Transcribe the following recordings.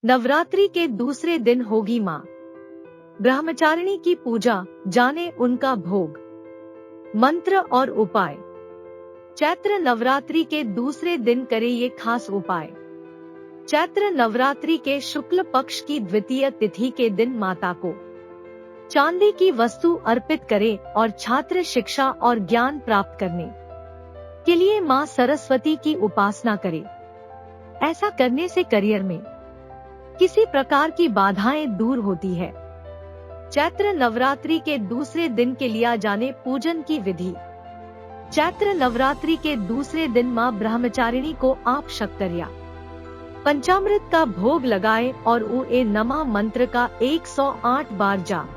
नवरात्रि के दूसरे दिन होगी मां ब्रह्मचारिणी की पूजा, जाने उनका भोग, मंत्र और उपाय। चैत्र नवरात्रि के दूसरे दिन करे ये खास उपाय। चैत्र नवरात्रि के शुक्ल पक्ष की द्वितीय तिथि के दिन माता को चांदी की वस्तु अर्पित करें और छात्र शिक्षा और ज्ञान प्राप्त करने के लिए मां सरस्वती की उपासना करें। ऐसा करने से करियर में किसी प्रकार की बाधाएं दूर होती है। चैत्र नवरात्रि के दूसरे दिन के लिया जाने पूजन की विधि। चैत्र नवरात्रि के दूसरे दिन मां ब्रह्मचारिणी को आप शक्कर या पंचामृत का भोग लगाएं और उए नमः मंत्र का 108 बार जाप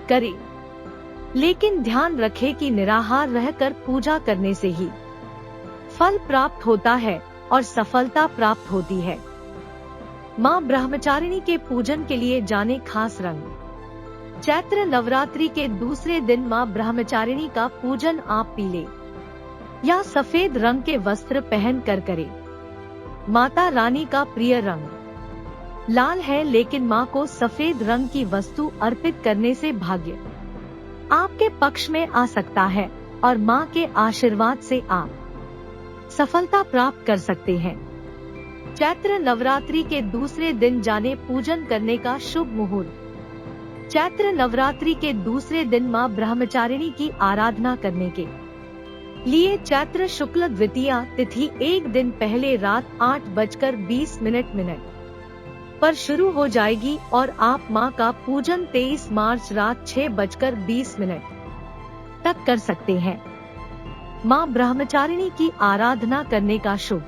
करें। लेकिन ध्यान रखें कि निराहार रहकर पूजा करने से ही फल प्राप्त होता है और सफलता प्राप्त होती है। मां ब्रह्मचारिणी के पूजन के लिए जाने खास रंग। चैत्र नवरात्रि के दूसरे दिन मां ब्रह्मचारिणी का पूजन आप पीले या सफेद रंग के वस्त्र पहन कर करें। माता रानी का प्रिय रंग लाल है, लेकिन मां को सफेद रंग की वस्तु अर्पित करने से भाग्य आपके पक्ष में आ सकता है और मां के आशीर्वाद से आप सफलता प्राप्त कर सकते हैं। चैत्र नवरात्रि के दूसरे दिन जाने पूजन करने का शुभ मुहूर्त। चैत्र नवरात्रि के दूसरे दिन मां ब्रह्मचारिणी की आराधना करने के लिए चैत्र शुक्ल द्वितीया तिथि एक दिन पहले रात 8:20 पर शुरू हो जाएगी और आप मां का पूजन 23 मार्च रात 6:20 तक कर सकते हैं। मां ब्रह्मचारिणी की आराधना करने का शुभ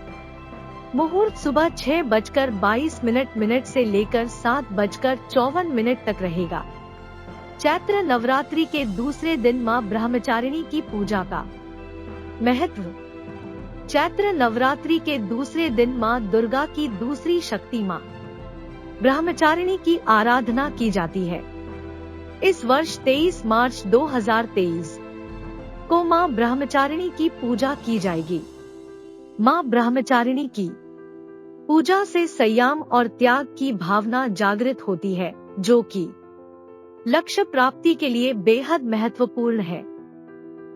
मुहूर्त सुबह 6:22 से लेकर 7:54 तक रहेगा। चैत्र नवरात्रि के दूसरे दिन मां ब्रह्मचारिणी की पूजा का महत्व। चैत्र नवरात्रि के दूसरे दिन मां दुर्गा की दूसरी शक्ति मां ब्रह्मचारिणी की आराधना की जाती है। इस वर्ष 23 मार्च 2023 को मां ब्रह्मचारिणी की पूजा की जाएगी। मां ब्रह्मचारिणी की पूजा से संयम और त्याग की भावना जागृत होती है, जो कि लक्ष्य प्राप्ति के लिए बेहद महत्वपूर्ण है।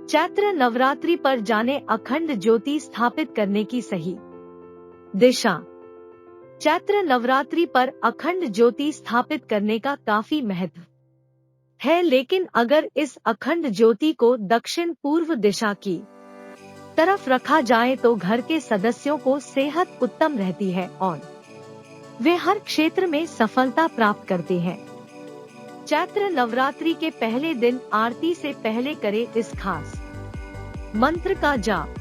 चैत्र नवरात्रि पर जाने अखंड ज्योति स्थापित करने की सही दिशा। चैत्र नवरात्रि पर अखंड ज्योति स्थापित करने का काफी महत्व है, लेकिन अगर इस अखंड ज्योति को दक्षिण पूर्व दिशा की तरफ रखा जाए तो घर के सदस्यों को सेहत उत्तम रहती है और वे हर क्षेत्र में सफलता प्राप्त करते हैं। चैत्र नवरात्रि के पहले दिन आरती से पहले करें इस खास मंत्र का जाप।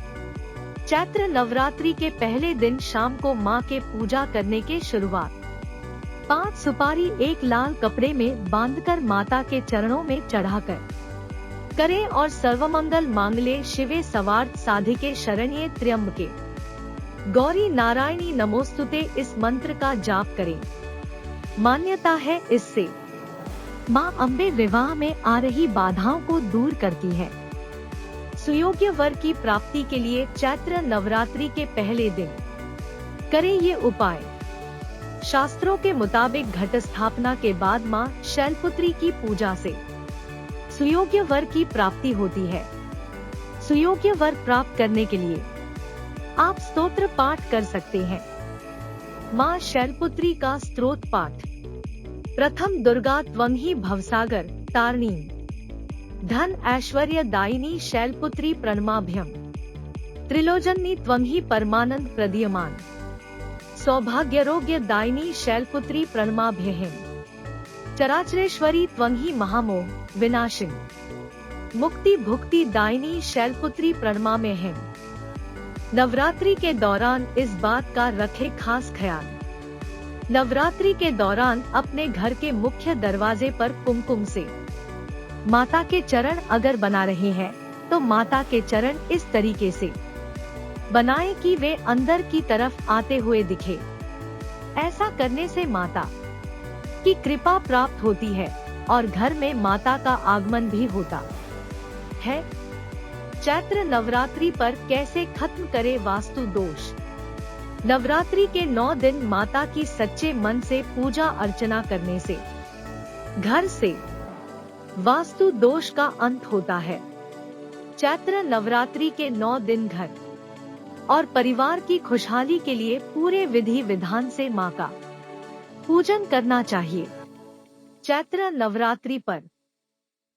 चैत्र नवरात्रि के पहले दिन शाम को मां के पूजा करने के शुरुआत 5 सुपारी एक लाल कपड़े में बांधकर माता के चरणों में चढ़ाकर करें और सर्वमंगल मांगले शिवे सर्वार्थ साधिके शरण्ये त्र्यंबके गौरी नारायणी नमोस्तुते इस मंत्र का जाप करें। मान्यता है इससे मां अम्बे विवाह में आ रही बाधाओं को दूर करती है। सुयोग्य वर की प्राप्ति के लिए चैत्र नवरात्रि के पहले दिन करें ये उपाय। शास्त्रों के मुताबिक घट स्थापना के बाद मां शैलपुत्री की पूजा से सुयोग्य वर की प्राप्ति होती है। सुयोग्य वर प्राप्त करने के लिए आप स्तोत्र पाठ कर सकते हैं। मां शैलपुत्री का स्तोत्र पाठ। प्रथम दुर्गा त्वं ही भवसागर तारिणी धन ऐश्वर्य दायिनी शैलपुत्री प्रणमाभ्यम त्रिलोचनी त्वं ही परमानंद प्रदीयमान सौभाग्यरोग्य दायिनी शैलपुत्री प्रणमाभ्यहम् चराचरेश्वरी त्वं ही महामोह विनाशिनी मुक्ति भुक्ति दायिनी शैलपुत्री प्रणमाम्यहम्। नवरात्रि के दौरान इस बात का रखें खास ख्याल। नवरात्रि के दौरान अपने घर के मुख्य दरवाजे पर कुमकुम से माता के चरण अगर बना रहे हैं तो माता के चरण इस तरीके से बनाएं कि वे अंदर की तरफ आते हुए दिखे। ऐसा करने से माता की कृपा प्राप्त होती है और घर में माता का आगमन भी होता है। चैत्र नवरात्रि पर कैसे खत्म करें वास्तु दोष। नवरात्रि के 9 दिन माता की सच्चे मन से पूजा अर्चना करने से घर से वास्तु दोष का अंत होता है। चैत्र नवरात्रि के 9 दिन घर और परिवार की खुशहाली के लिए पूरे विधि विधान से मां का पूजन करना चाहिए। चैत्र नवरात्रि पर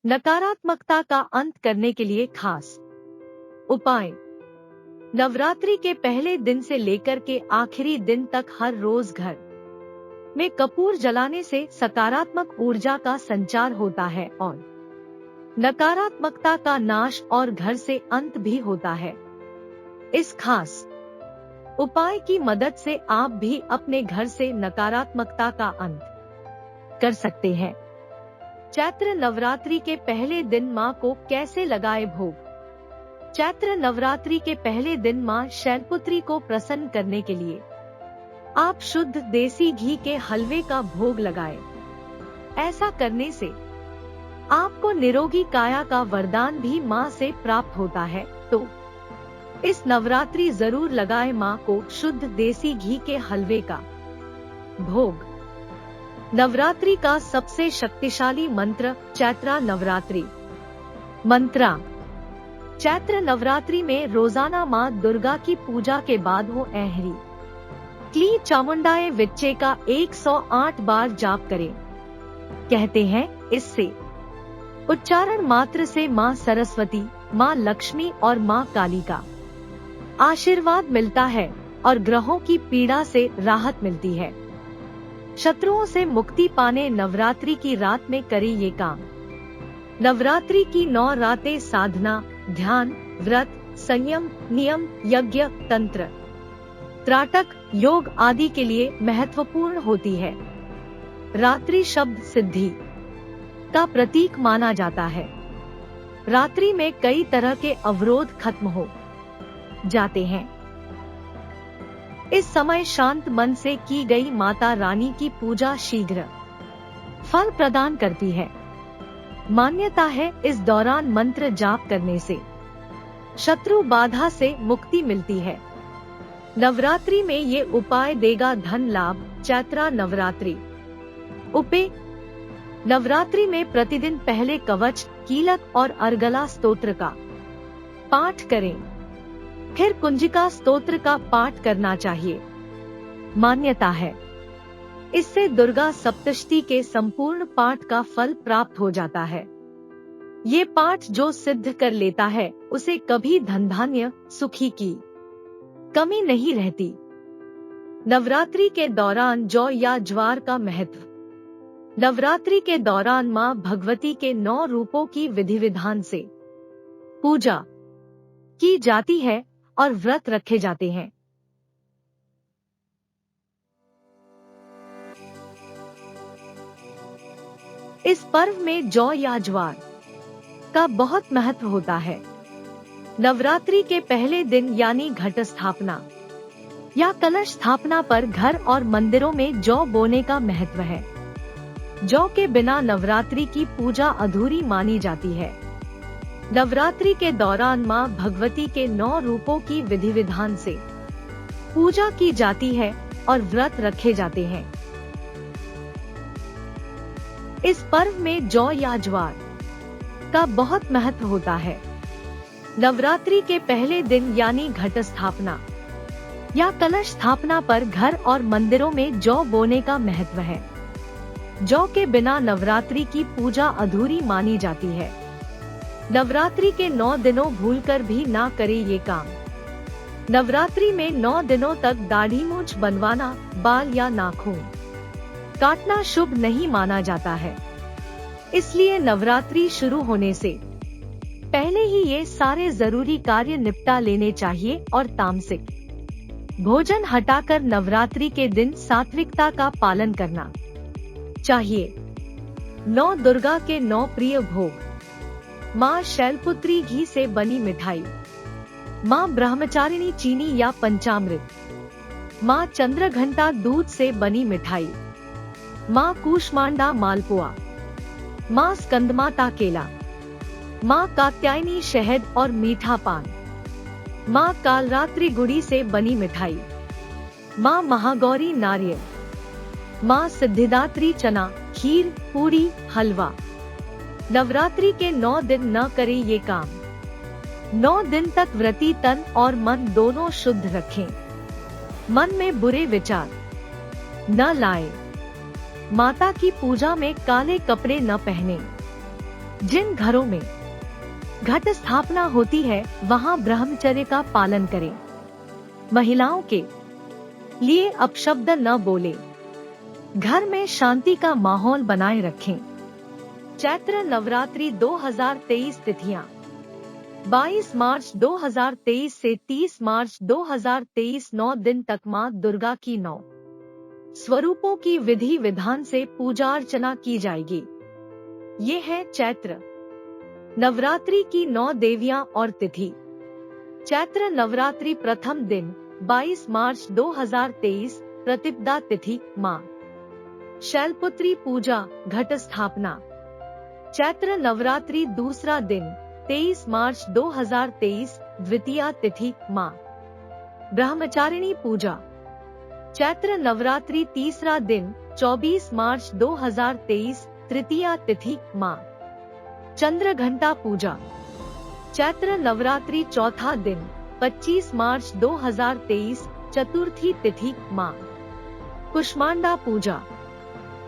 नकारात्मकता का अंत करने के लिए खास उपाय। नवरात्रि के पहले दिन से लेकर के आखिरी दिन तक हर रोज घर में कपूर जलाने से सकारात्मक ऊर्जा का संचार होता है और नकारात्मकता का नाश और घर से अंत भी होता है। इस खास उपाय की मदद से आप भी अपने घर से नकारात्मकता का अंत कर सकते हैं। चैत्र नवरात्रि के पहले दिन मां को कैसे लगाए भोग। चैत्र नवरात्रि के पहले दिन मां शैलपुत्री को प्रसन्न करने के लिए आप शुद्ध देसी घी के हलवे का भोग लगाएं। ऐसा करने से आपको निरोगी काया का वरदान भी मां से प्राप्त होता है। तो इस नवरात्रि जरूर लगाएं मां को शुद्ध देसी घी के हलवे का भोग। नवरात्रि का सबसे शक्तिशाली मंत्र चैत्र नवरात्रि मंत्रा। चैत्र नवरात्रि में रोजाना मां दुर्गा की पूजा के बाद हो ऐहरी क्ली चामुंडाए विच्चे का 108 बार जाप करें। कहते हैं इससे उच्चारण मात्र से मां सरस्वती, मां लक्ष्मी और मां काली का आशीर्वाद मिलता है और ग्रहों की पीड़ा से राहत मिलती है। शत्रुओं से मुक्ति पाने नवरात्रि की रात में करें ये काम। नवरात्रि की 9 रातें साधना, ध्यान, व्रत, संयम, नियम, यज्ञ, तंत्र, त्राटक, योग आदि के लिए महत्वपूर्ण होती है। रात्रि शब्द सिद्धि का प्रतीक माना जाता है। रात्रि में कई तरह के अवरोध खत्म हो जाते हैं। इस समय शांत मन से की गई माता रानी की पूजा शीघ्र फल प्रदान करती है। मान्यता है इस दौरान मंत्र जाप करने से शत्रु बाधा से मुक्ति मिलती है। नवरात्रि में ये उपाय देगा धन लाभ। चैत्र नवरात्रि उपाय। नवरात्रि में प्रतिदिन पहले कवच, कीलक और अर्गला स्तोत्र का पाठ करें, फिर कुंजिका स्तोत्र का पाठ करना चाहिए। मान्यता है इससे दुर्गा सप्तशती के संपूर्ण पाठ का फल प्राप्त हो जाता है। ये पाठ जो सिद्ध कर लेता है उसे कभी धन धान्य सुखी की कमी नहीं रहती। नवरात्रि के दौरान जौ या ज्वार का महत्व। नवरात्रि के दौरान मां भगवती के 9 रूपों की विधि विधान से पूजा की जाती है और व्रत रखे जाते हैं। इस पर्व में जौ या ज्वार का बहुत महत्व होता है। नवरात्रि के पहले दिन यानी घट स्थापना या कलश स्थापना पर घर और मंदिरों में जौ बोने का महत्व है। जौ के बिना नवरात्रि की पूजा अधूरी मानी जाती है। नवरात्रि के दौरान मां भगवती के 9 रूपों की विधि विधान से पूजा की जाती है और व्रत रखे जाते हैं। इस पर्व में जौ या ज्वार का बहुत महत्व होता है। नवरात्रि के पहले दिन यानी घट स्थापना या कलश स्थापना पर घर और मंदिरों में जौ बोने का महत्व है। जौ के बिना नवरात्रि की पूजा अधूरी मानी जाती है। नवरात्रि के 9 दिनों भूलकर भी ना करें ये काम। नवरात्रि में 9 दिनों तक दाढ़ी मूंछ बनवाना, बाल या नाखून काटना शुभ नहीं माना जाता है। इसलिए नवरात्रि शुरू होने से पहले ही ये सारे जरूरी कार्य निपटा लेने चाहिए और तामसिक भोजन हटाकर नवरात्रि के दिन सात्विकता का पालन करना चाहिए। 9 दुर्गा के 9 प्रिय भोग। मां शैलपुत्री घी से बनी मिठाई, मां ब्रह्मचारिणी चीनी या पंचामृत, मां चंद्रघंटा दूध से बनी मिठाई, मां कूष्मांडा मालपुआ, मां स्कंदमाता केला, मां कात्यायनी शहद और मीठा पान, मां कालरात्रि गुड़ी से बनी मिठाई, माँ महागौरी नारियल, माँ सिद्धिदात्री चना, खीर, पूरी, हलवा। नवरात्रि के 9 दिन न करे ये काम। 9 दिन तक व्रती तन और मन दोनों शुद्ध रखें। मन में बुरे विचार न लाए। माता की पूजा में काले कपड़े न पहने। जिन घरों में घट स्थापना होती है वहां ब्रह्मचर्य का पालन करें। महिलाओं के लिए अपशब्द न बोले। घर में शांति का माहौल बनाए रखें। चैत्र नवरात्रि 2023 तिथियां 22 मार्च 2023 से 30 मार्च 2023 9 दिन तक मां दुर्गा की 9 स्वरूपों की विधि विधान से पूजा अर्चना की जाएगी। ये है चैत्र नवरात्रि की 9 देवियां और तिथि। चैत्र नवरात्रि प्रथम दिन 22 मार्च 2023 प्रतिपदा तिथि मां शैलपुत्री पूजा घट स्थापना। चैत्र नवरात्रि दूसरा दिन 23 मार्च 2023 द्वितीया तिथि मां ब्रह्मचारिणी पूजा। चैत्र नवरात्रि तीसरा दिन 24 मार्च 2023 तृतीया तिथि मां चंद्रघंटा पूजा। चैत्र नवरात्रि चौथा दिन 25 मार्च 2023 चतुर्थी तिथि मां कुष्मांडा पूजा।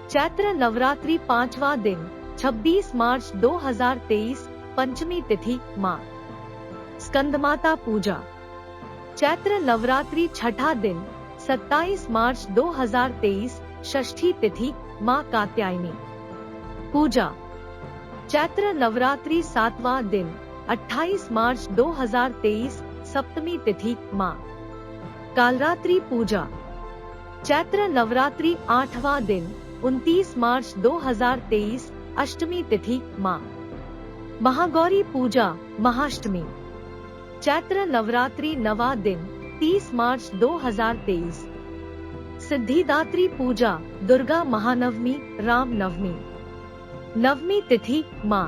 चैत्र नवरात्रि पांचवा दिन 26 मार्च 2023 पंचमी तिथि मां स्कंदमाता पूजा। चैत्र नवरात्रि छठा दिन 27 मार्च 2023 षष्ठी तिथि मां कात्यायनी पूजा। चैत्र नवरात्रि सातवां दिन 28 मार्च 2023 सप्तमी तिथि मां कालरात्रि पूजा। चैत्र नवरात्रि आठवां दिन 29 मार्च 2023 अष्टमी तिथि मां महागौरी पूजा महाअष्टमी। चैत्र नवरात्रि नवा दिन 30 मार्च 2023 सिद्धिदात्री पूजा दुर्गा महानवमी राम नवमी। नवमी तिथि मां